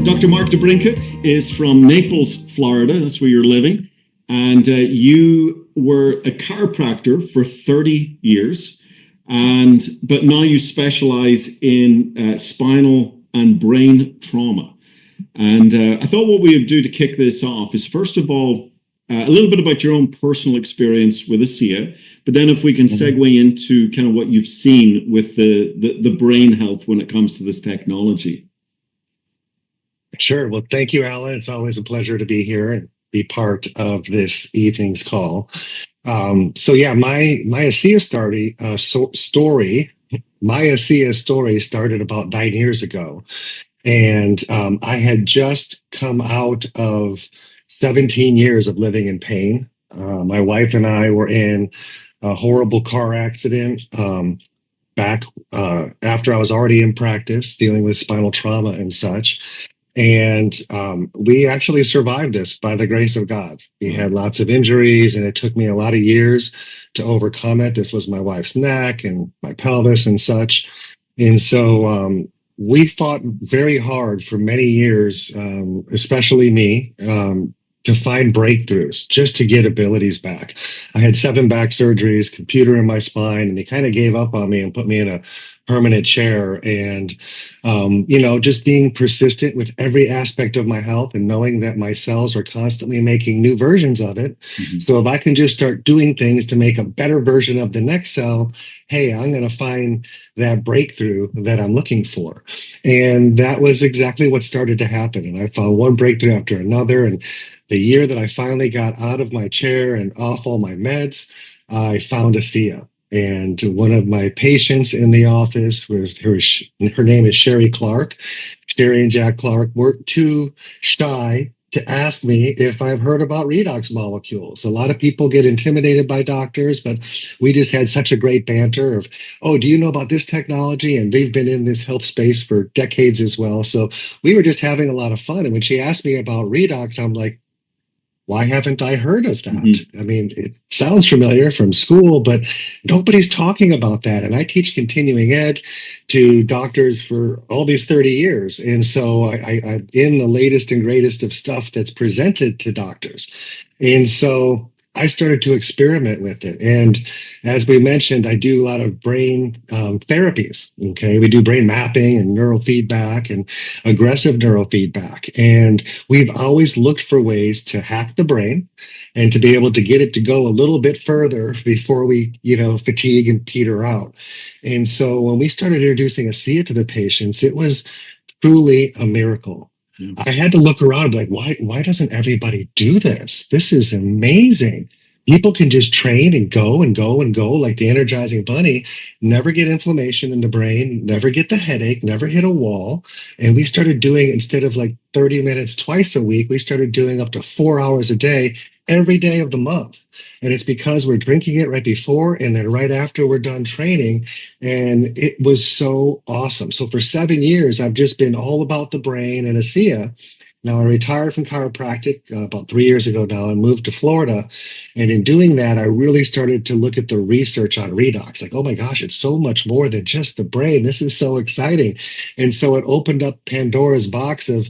Dr. Mark De Brincatom is from Naples, Florida. That's where you're living. And you were a chiropractor for 30 years. But now you specialize in spinal and brain trauma. And I thought what we would do to kick this off is, first of all, a little bit about your own personal experience with ASEA, but then if we can segue into kind of what you've seen with the brain health when it comes to this technology. Sure. Well, thank you, Alan. It's always a pleasure to be here and be part of this evening's call. So yeah, my ASEA story started about 9 years ago. And I had just come out of 17 years of living in pain. My wife and I were in a horrible car accident back after I was already in practice dealing with spinal trauma and such. And we actually survived this by the grace of God. We had lots of injuries, and it took me a lot of years to overcome it. This was my wife's neck and my pelvis and such. And so we fought very hard for many years, especially me, to find breakthroughs, just to get abilities back. I had 7 back surgeries, computer in my spine, and they kind of gave up on me and put me in a permanent chair. And, just being persistent with every aspect of my health and knowing that my cells are constantly making new versions of it. So if I can just start doing things to make a better version of the next cell, hey, I'm going to find that breakthrough that I'm looking for. And that was exactly what started to happen. And I found one breakthrough after another. And the year that I finally got out of my chair and off all my meds, I found ASEA. And one of my patients in the office was her name is Sherry Clark. Sherry and Jack Clark weren't too shy to ask me if I've heard about redox molecules. A lot of people get intimidated by doctors, but we just had such a great banter of, oh, do you know about this technology? And they've been in this health space for decades as well. So we were just having a lot of fun. And when she asked me about redox, I'm like, why haven't I heard of that? I mean, it sounds familiar from school, but nobody's talking about that. And I teach continuing ed to doctors for all these 30 years. And so I'm in the latest and greatest of stuff that's presented to doctors. And so I started to experiment with it. And as we mentioned, I do a lot of brain therapies. Okay. We do brain mapping and neurofeedback and aggressive neurofeedback. And we've always looked for ways to hack the brain and to be able to get it to go a little bit further before we, fatigue and peter out. And so when we started introducing ASEA to the patients, it was truly a miracle. I had to look around and be like, why doesn't everybody do this? This is amazing. People can just train and go and go and go like the energizing bunny, never get inflammation in the brain, never get the headache, never hit a wall. And we started doing, instead of like 30 minutes twice a week, we started doing up to 4 hours a day, every day of the month. And it's because we're drinking it right before and then right after we're done training. And it was so awesome. So for 7 years, I've just been all about the brain and ASEA. Now, I retired from chiropractic about 3 years ago now and moved to Florida. And in doing that, I really started to look at the research on redox. Like, oh my gosh, it's so much more than just the brain. This is so exciting. And so it opened up Pandora's box of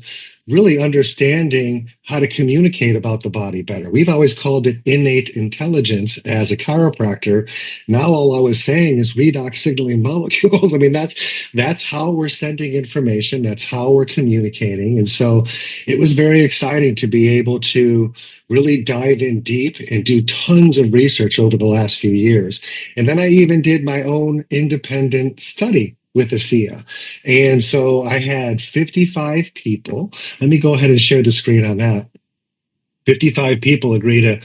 really understanding how to communicate about the body better. We've always called it innate intelligence as a chiropractor. Now all I was saying is redox signaling molecules. I mean, that's how we're sending information. That's how we're communicating. And so it was very exciting to be able to really dive in deep and do tons of research over the last few years. And then I even did my own independent study with ASEA. And so I had 55 people. Let me go ahead and share the screen on that. 55 people agreed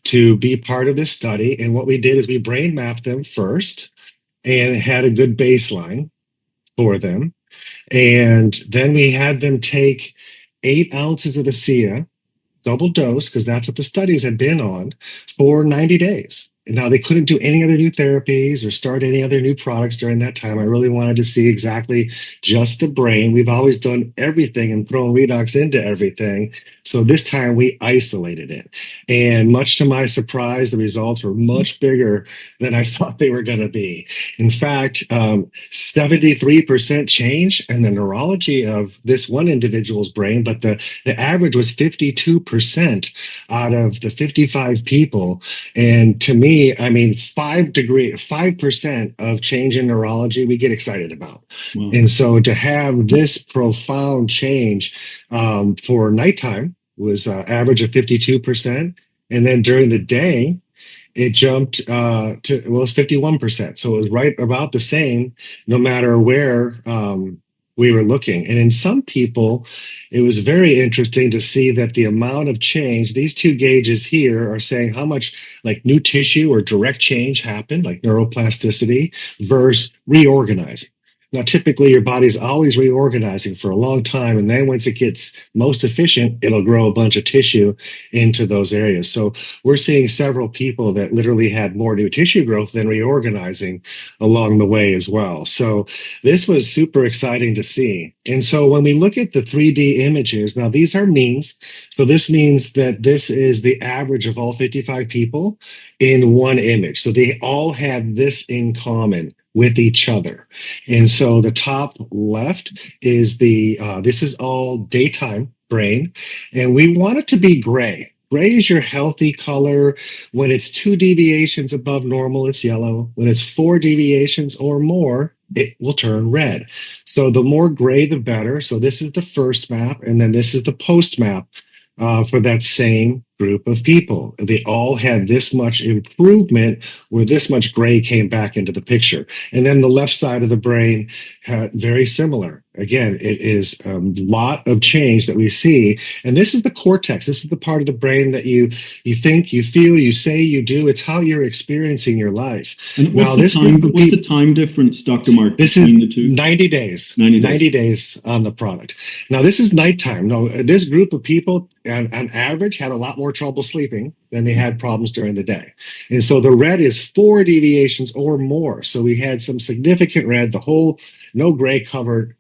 to be part of this study. And what we did is we brain mapped them first and had a good baseline for them. And then we had them take 8 ounces of ASEA, double dose, because that's what the studies had been on, for 90 days. And now they couldn't do any other new therapies or start any other new products during that time. I really wanted to see exactly just the brain. We've always done everything and thrown redox into everything. So this time we isolated it. And much to my surprise, the results were much bigger than I thought they were going to be. In fact, 70% 73% change in the neurology of this one individual's brain, but the average was 52% out of the 55 people. And to me, I mean, 5% of change in neurology, we get excited about. Wow. And so to have this profound change for nighttime was average of 52%. And then during the day, it jumped to, well, it's 51%. So it was right about the same, no matter where we were looking. And in some people, it was very interesting to see that the amount of change, these two gauges here are saying how much like new tissue or direct change happened, like neuroplasticity, versus reorganizing. Now, typically your body's always reorganizing for a long time. And then once it gets most efficient, it'll grow a bunch of tissue into those areas. So we're seeing several people that literally had more new tissue growth than reorganizing along the way as well. So this was super exciting to see. And so when we look at the 3D images, now these are means. So this means that this is the average of all 55 people in one image. So they all had this in common with each other. And so the top left is this is all daytime brain, and we want it to be gray. Gray is your healthy color. When it's 2 deviations above normal, it's yellow. When it's 4 deviations or more, it will turn red. So the more gray, the better. So this is the first map, and then this is the post map for that same group of people. They all had this much improvement where this much gray came back into the picture. And then the left side of the brain had very similar. Again, it is a lot of change that we see. And this is the cortex. This is the part of the brain that you think, you feel, you say, you do. It's how you're experiencing your life. And what's the time difference, Dr. Mark, this is between the two? 90 days. 90 days on the product. Now, this is nighttime. Now, this group of people, on average, had a lot more trouble sleeping than they had problems during the day. And so the red is 4 deviations or more. So we had some significant red, the whole no gray covered,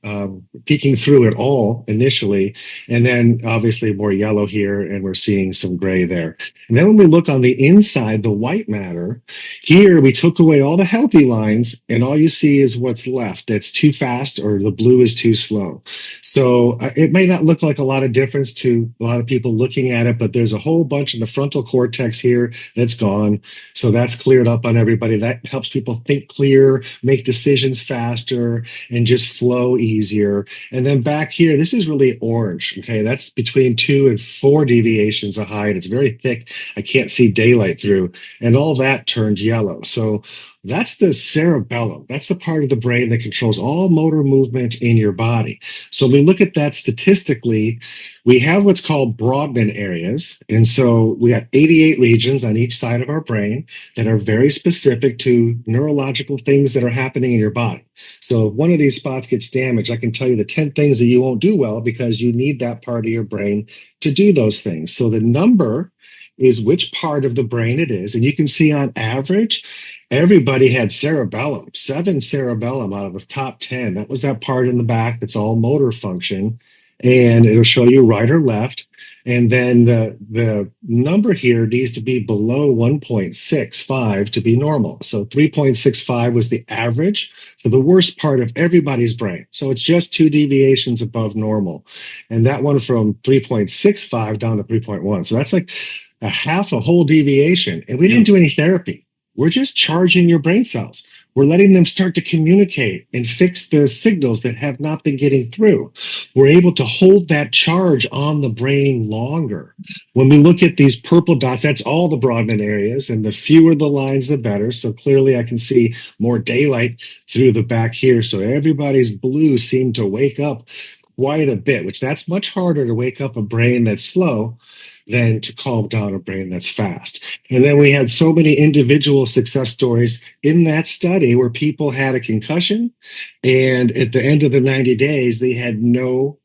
peeking through it all initially. And then obviously more yellow here, and we're seeing some gray there. And then when we look on the inside, the white matter, here we took away all the healthy lines, and all you see is what's left. That's too fast, or the blue is too slow. So it may not look like a lot of difference to a lot of people looking at it, but there's a whole bunch in the frontal cortex here that's gone. So that's cleared up on everybody. That helps people think clear, make decisions faster, and just flow easier. And then back here, this is really orange. Okay, that's between 2 and 4 deviations of height. It's very thick. I can't see daylight through. And all that turned yellow. So that's the cerebellum. That's the part of the brain that controls all motor movement in your body. So when we look at that statistically, we have what's called Brodmann areas. And so we got 88 regions on each side of our brain that are very specific to neurological things that are happening in your body. So if one of these spots gets damaged, I can tell you the 10 things that you won't do well because you need that part of your brain to do those things. So the number is which part of the brain it is. And you can see on average, everybody had cerebellum, 7 cerebellum out of the top 10. That was that part in the back that's all motor function. And it'll show you right or left. And then the number here needs to be below 1.65 to be normal. So 3.65 was the average for the worst part of everybody's brain. So it's just 2 deviations above normal. And that one from 3.65 down to 3.1. So that's like a whole deviation. And we didn't do any therapy. We're just charging your brain cells. We're letting them start to communicate and fix the signals that have not been getting through. We're able to hold that charge on the brain longer. When we look at these purple dots, that's all the Brodmann areas, and the fewer the lines, the better. So clearly I can see more daylight through the back here. So everybody's blue seemed to wake up quite a bit, which that's much harder to wake up a brain that's slow than to calm down a brain that's fast. And then we had so many individual success stories in that study where people had a concussion, and at the end of the 90 days, they had no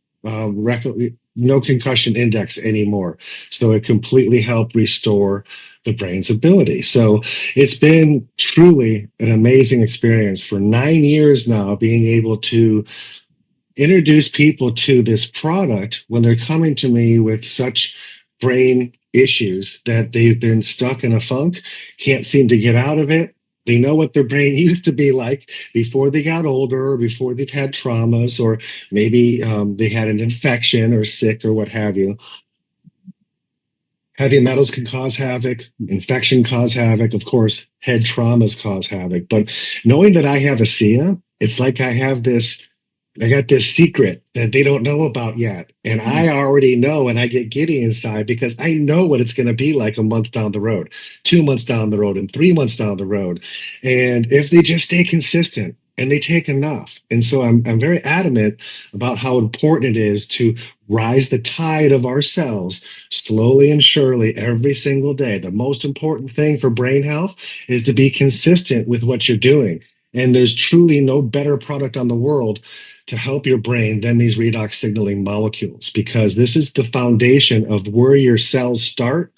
concussion index anymore. So it completely helped restore the brain's ability. So it's been truly an amazing experience for 9 years now, being able to introduce people to this product when they're coming to me with such brain issues that they've been stuck in a funk, can't seem to get out of it. They know what their brain used to be like before they got older, or before they've had traumas, or maybe they had an infection or sick or what have you. Heavy metals can cause havoc. Infection cause havoc. Of course, head traumas cause havoc. But knowing that I have ASEA, it's like I got this secret that they don't know about yet. And I already know, and I get giddy inside because I know what it's going to be like a month down the road, 2 months down the road, and 3 months down the road. And if they just stay consistent and they take enough. And so I'm very adamant about how important it is to rise the tide of our cells slowly and surely every single day. The most important thing for brain health is to be consistent with what you're doing. And there's truly no better product on the world to help your brain than these redox signaling molecules, because this is the foundation of where your cells start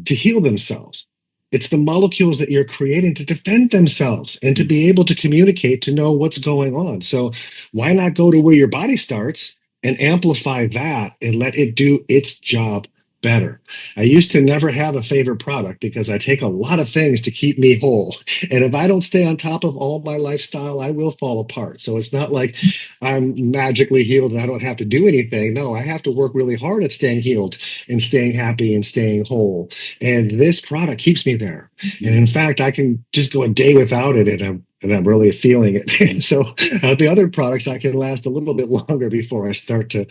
to heal themselves. It's the molecules that you're creating to defend themselves and to be able to communicate, to know what's going on. So why not go to where your body starts and amplify that and let it do its job better? I used to never have a favorite product because I take a lot of things to keep me whole. And if I don't stay on top of all my lifestyle, I will fall apart. So it's not like I'm magically healed and I don't have to do anything. No, I have to work really hard at staying healed and staying happy and staying whole. And this product keeps me there. And in fact, I can just go a day without it and I'm really feeling it. So the other products, I can last a little bit longer before I start to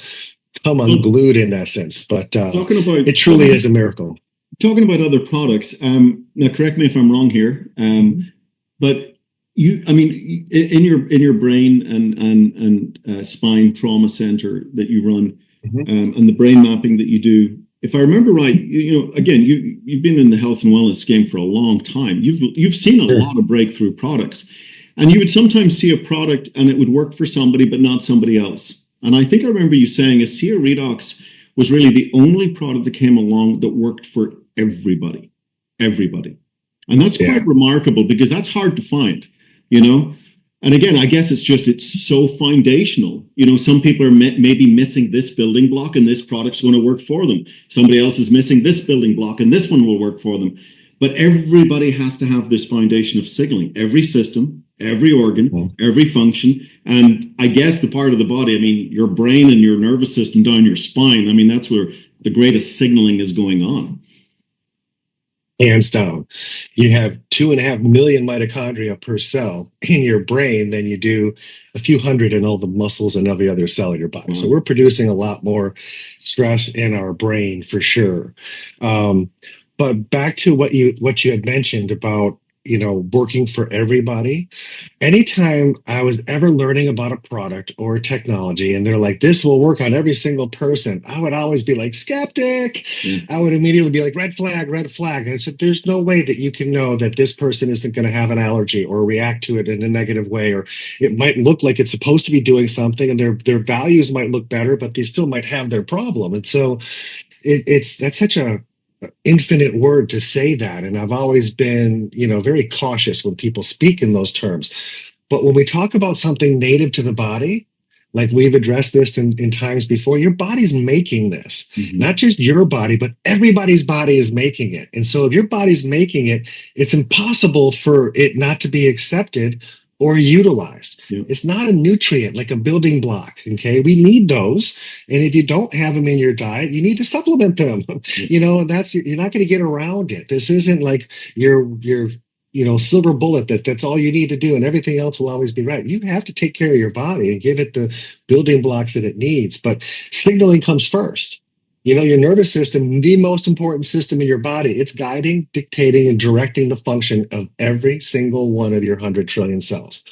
come unglued in essence. But it truly is a miracle. Talking about other products, now correct me if I'm wrong here, but in your brain and spine trauma center that you run, and the brain mapping that you do, if I remember right, again, you've been in the health and wellness game for a long time. You've seen a lot of breakthrough products, and you would sometimes see a product and it would work for somebody but not somebody else. And I think I remember you saying ASEA Redox was really the only product that came along that worked for everybody. And that's quite remarkable, because that's hard to find, And again, I guess it's so foundational. Some people are maybe missing this building block and this product's going to work for them. Somebody else is missing this building block and this one will work for them. But everybody has to have this foundation of signaling. Every system, every organ, every function. And I guess the part of the body, your brain and your nervous system down your spine, that's where the greatest signaling is going on. Hands down. You have 2.5 million mitochondria per cell in your brain than you do a few hundred in all the muscles and every other cell in your body. So we're producing a lot more stress in our brain for sure. But back to what you had mentioned about working for everybody. Anytime I was ever learning about a product or a technology and they're like, this will work on every single person, I would always be like, skeptic. I would immediately be like, red flag, red flag. And I said, there's no way that you can know that this person isn't going to have an allergy or react to it in a negative way, or it might look like it's supposed to be doing something and their values might look better, but they still might have their problem. And so that's such a infinite word to say that. And I've always been, very cautious when people speak in those terms. But when we talk about something native to the body, like we've addressed this in times before, your body's making this. Not just your body, but everybody's body is making it. And so if your body's making it, it's impossible for it not to be accepted or utilized. It's not a nutrient like a building block. Okay, we need those, and if you don't have them in your diet, you need to supplement them. That's you're not going to get around it. This isn't like your silver bullet that's all you need to do, and everything else will always be right. You have to take care of your body and give it the building blocks that it needs. But signaling comes first. Your nervous system, the most important system in your body, it's guiding, dictating, and directing the function of every single one of your 100 trillion cells.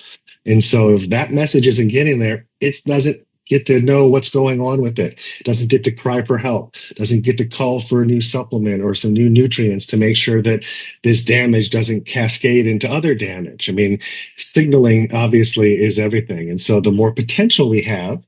And so if that message isn't getting there, it doesn't get to know what's going on with it. It doesn't get to cry for help. It doesn't get to call for a new supplement or some new nutrients to make sure that this damage doesn't cascade into other damage. Signaling obviously is everything. And so the more potential we have,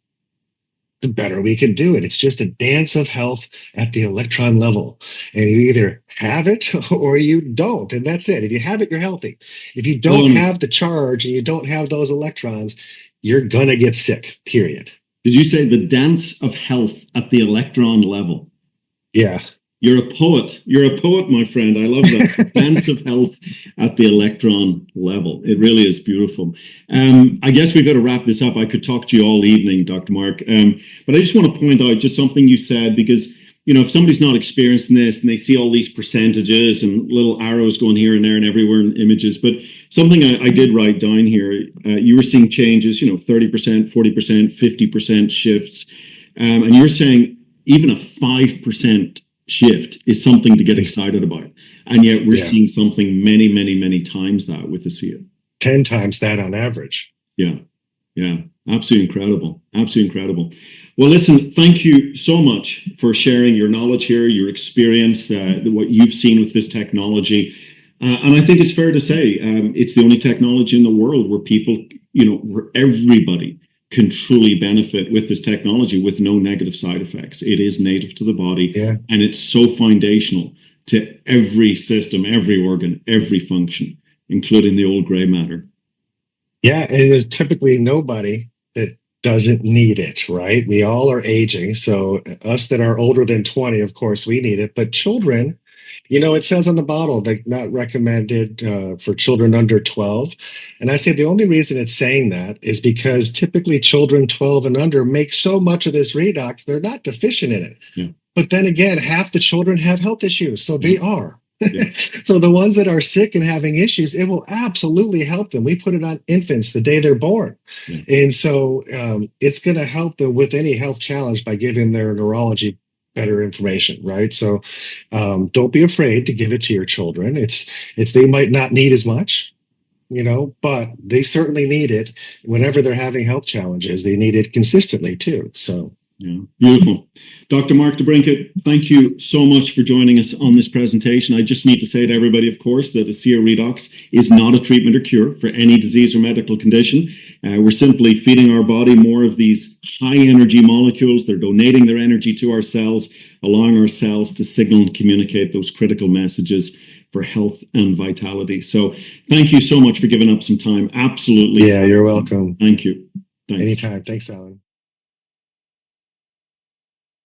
the better we can do it. It's just a dance of health at the electron level. And you either have it or you don't. And that's it. If you have it, you're healthy. If you don't have the charge and you don't have those electrons, you're going to get sick, period. Did you say the dance of health at the electron level? Yeah. You're a poet. You're a poet, my friend. I love that. Dance of health at the electron level. It really is beautiful. I guess we've got to wrap this up. I could talk to you all evening, Dr. Mark. But I just want to point out just something you said, because, you know, if somebody's not experiencing this and they see all these percentages and little arrows going here and there and everywhere in images, but something I did write down here, you were seeing changes, you know, 30%, 40%, 50% shifts. And you're saying even a 5% shift is something to get excited about. And yet we're seeing something many, many, many times that with ASEA. 10 times that on average. Yeah. Yeah. Absolutely incredible. Absolutely incredible. Well, listen, thank you so much for sharing your knowledge here, your experience, what you've seen with this technology. And I think it's fair to say it's the only technology in the world where people, you know, where everybody can truly benefit with this technology with no negative side effects. It is native to the body, and it's so foundational to every system, every organ, every function, including the old gray matter. Yeah, and there's typically nobody that doesn't need it, right? We all are aging. So us that are older than 20, of course, we need it. But children, you know, it says on the bottle, like not recommended for children under 12. And I say the only reason it's saying that is because typically children 12 and under make so much of this redox, they're not deficient in it. Yeah. But then again, half the children have health issues, so they are. Yeah. So the ones that are sick and having issues, it will absolutely help them. We put it on infants the day they're born. Yeah. And so it's going to help them with any health challenge by giving their neurology better information, right? So don't be afraid to give it to your children. It's they might not need as much, you know, but they certainly need it whenever they're having health challenges. They need it consistently too. So yeah, beautiful. Dr. Mark De Brincat, thank you so much for joining us on this presentation. I just need to say to everybody, of course, that ASEA Redox is not a treatment or cure for any disease or medical condition. We're simply feeding our body more of these high energy molecules. They're donating their energy to our cells, allowing our cells to signal and communicate those critical messages for health and vitality. So thank you so much for giving up some time. Absolutely. yeah, you're welcome. Thank you. Thanks. Anytime. Thanks, Alan.